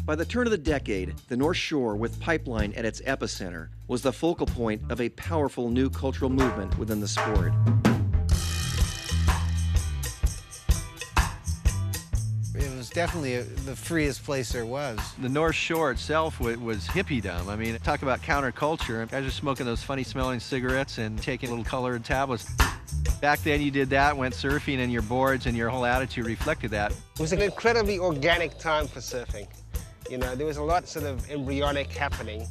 By the turn of the decade, the North Shore, with Pipeline at its epicenter, was the focal point of a powerful new cultural movement within the sport. It was definitely the freest place there was. The North Shore itself was hippiedom. I mean, talk about counterculture. Guys are smoking those funny-smelling cigarettes and taking little colored tablets. Back then, you did that, went surfing, and your boards and your whole attitude reflected that. It was an incredibly organic time for surfing. You know, there was a lot sort of embryonic happening.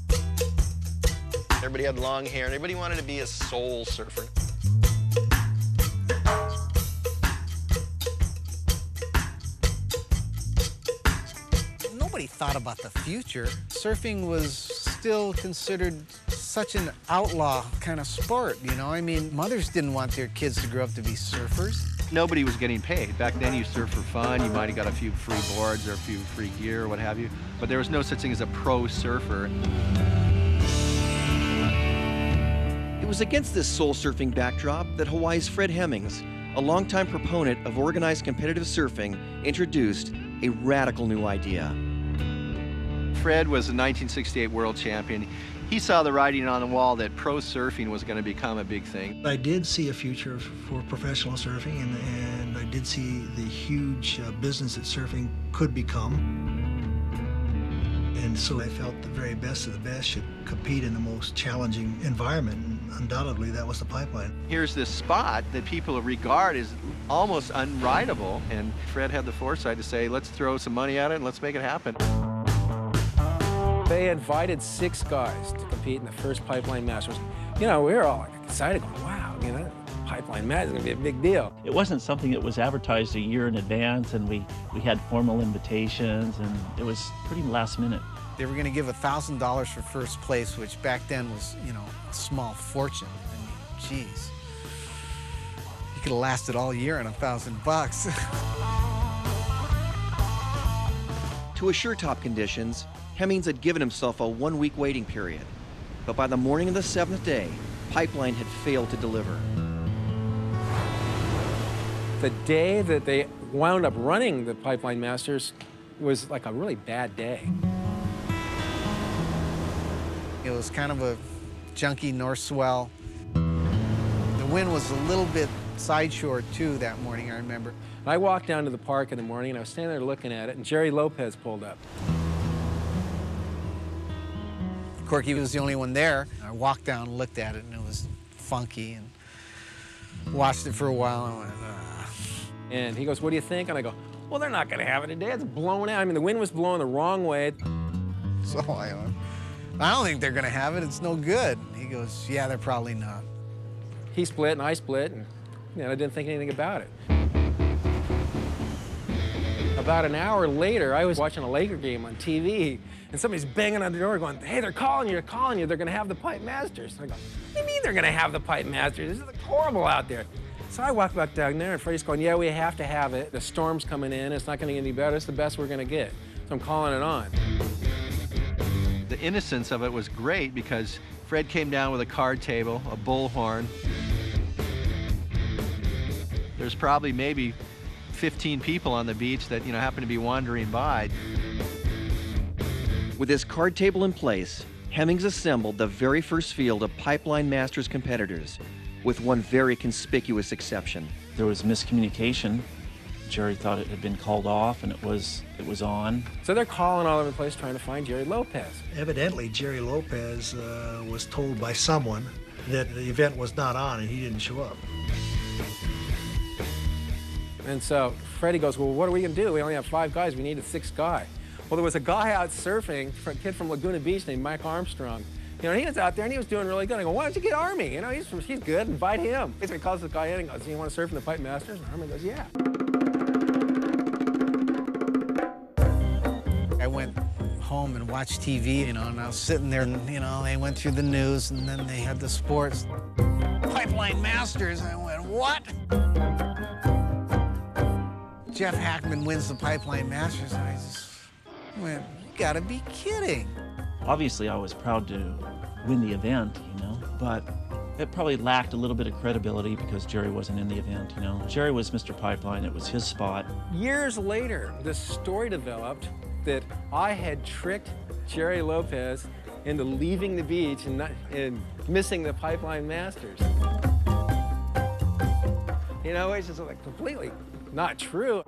Everybody had long hair, and everybody wanted to be a soul surfer. Nobody thought about the future. Surfing was still considered such an outlaw kind of sport, you know? I mean, mothers didn't want their kids to grow up to be surfers. Nobody was getting paid. Back then, you surfed for fun. You might have got a few free boards or a few free gear or what have you, but there was no such thing as a pro surfer. It was against this soul surfing backdrop that Hawaii's Fred Hemmings, a longtime proponent of organized competitive surfing, introduced a radical new idea. Fred was the 1968 world champion. He saw the writing on the wall that pro surfing was going to become a big thing. I did see a future for professional surfing, and I did see the huge business that surfing could become. And so I felt the very best of the best should compete in the most challenging environment, and undoubtedly that was the Pipeline. Here's this spot that people regard as almost unrideable, and Fred had the foresight to say, let's throw some money at it and let's make it happen. They invited 6 guys to compete in the first Pipe.Masters. You know, we were all excited, going, wow, you know, Pipe.Masters is going to be a big deal. It wasn't something that was advertised a year in advance, and we had formal invitations, and it was pretty last minute. They were going to give $1,000 for first place, which back then was, you know, a small fortune. I mean, geez. You could have lasted all year on $1,000. To assure top conditions, Hemmings had given himself a 1-week waiting period. But by the morning of the 7th day, Pipeline had failed to deliver. The day that they wound up running the Pipe.Masters was like a really bad day. It was kind of a junky north swell. The wind was a little bit side shore, too, that morning, I remember. I walked down to the park in the morning, and I was standing there looking at it, and Gerry Lopez pulled up. Corky was the only one there. I walked down and looked at it, and it was funky, and watched it for a while, and I went, And he goes, what do you think? And I go, well, they're not going to have it today. It's blowing out. I mean, the wind was blowing the wrong way. So I don't think they're going to have it. It's no good. He goes, yeah, they're probably not. He split, and I split, and you know, I didn't think anything about it. About an hour later, I was watching a Laker game on TV, and somebody's banging on the door going, hey, they're calling you, they're going to have the Pipe.Masters. And I go, what do you mean they're going to have the Pipe.Masters? This is horrible out there. So I walk back down there, and Freddie's going, yeah, we have to have it. The storm's coming in. It's not going to get any better. It's the best we're going to get. So I'm calling it on. The innocence of it was great because Fred came down with a card table, a bullhorn. There's probably maybe 15 people on the beach that, you know, happen to be wandering by. With his card table in place, Hemmings assembled the very first field of Pipe.Masters competitors, with one very conspicuous exception. There was miscommunication. Gerry thought it had been called off, and it was on. So they're calling all over the place trying to find Gerry Lopez. Evidently, Gerry Lopez was told by someone that the event was not on and he didn't show up. And so Freddie goes, well, what are we going to do? We only have 5 guys. We need a 6th guy. Well, there was a guy out surfing, a kid from Laguna Beach named Mike Armstrong. You know, he was out there, and he was doing really good. I go, why don't you get Army? You know, he's good. Invite him. Basically calls the guy in and goes, do you want to surf in the Pipe.Masters? And Army goes, yeah. I went home and watched TV, you know, and I was sitting there, and, you know, they went through the news, and then they had the sports. Pipe.Masters, I went, what? Jeff Hackman wins the Pipe.Masters, and I just went, you gotta be kidding. Obviously, I was proud to win the event, you know, but it probably lacked a little bit of credibility because Gerry wasn't in the event, you know. Gerry was Mr. Pipeline. It was his spot. Years later, this story developed that I had tricked Gerry Lopez into leaving the beach and missing the Pipe.Masters. You know, it's just like completely not true.